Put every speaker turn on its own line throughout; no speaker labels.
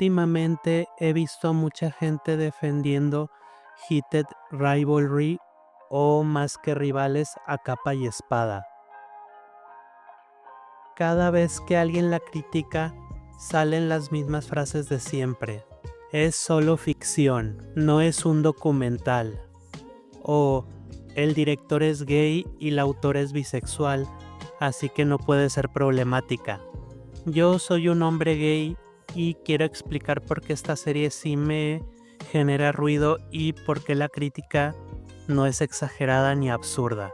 Últimamente he visto a mucha gente defendiendo Heated Rivalry o más que rivales a capa y espada. Cada vez que alguien la critica, salen las mismas frases de siempre. Es solo ficción, no es un documental. O el director es gay y la autora es bisexual, así que no puede ser problemática. Yo soy un hombre gay y quiero explicar por qué esta serie sí me genera ruido y por qué la crítica no es exagerada ni absurda.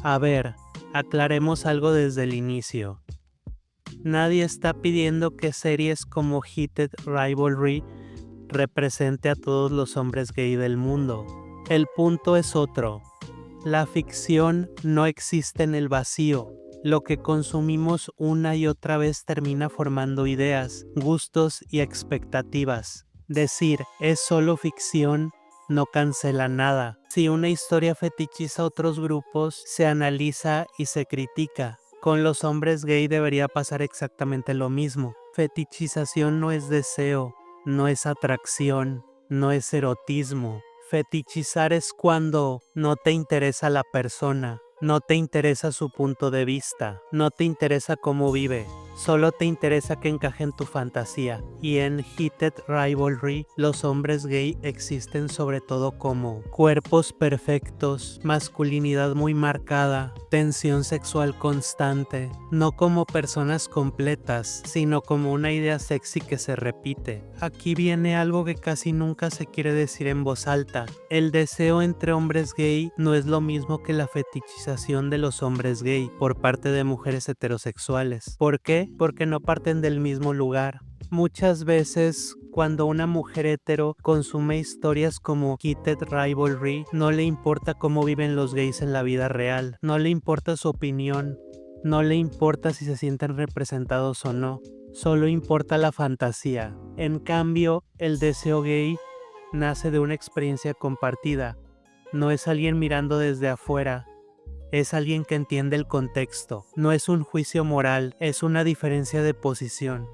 A ver, aclaremos algo desde el inicio. Nadie está pidiendo que series como Heated Rivalry represente a todos los hombres gay del mundo. El punto es otro. La ficción no existe en el vacío. Lo que consumimos una y otra vez termina formando ideas, gustos y expectativas. Decir es solo ficción no cancela nada. Si una historia fetichiza a otros grupos, se analiza y se critica. Con los hombres gay debería pasar exactamente lo mismo. Fetichización no es deseo, no es atracción, no es erotismo. Fetichizar es cuando no te interesa la persona, no te interesa su punto de vista, no te interesa cómo vive, solo te interesa que encaje en tu fantasía. Y en Heated Rivalry, los hombres gay existen sobre todo como cuerpos perfectos, masculinidad muy marcada, tensión sexual constante, no como personas completas, sino como una idea sexy que se repite. Aquí viene algo que casi nunca se quiere decir en voz alta. El deseo entre hombres gay no es lo mismo que la fetichización de los hombres gay por parte de mujeres heterosexuales. ¿Por qué? Porque no parten del mismo lugar. Muchas veces, cuando una mujer hetero consume historias como Heated Rivalry, no le importa cómo viven los gays en la vida real, no le importa su opinión, no le importa si se sienten representados o no, solo importa la fantasía. En cambio, el deseo gay nace de una experiencia compartida, no es alguien mirando desde afuera. Es alguien que entiende el contexto, no es un juicio moral, es una diferencia de posición.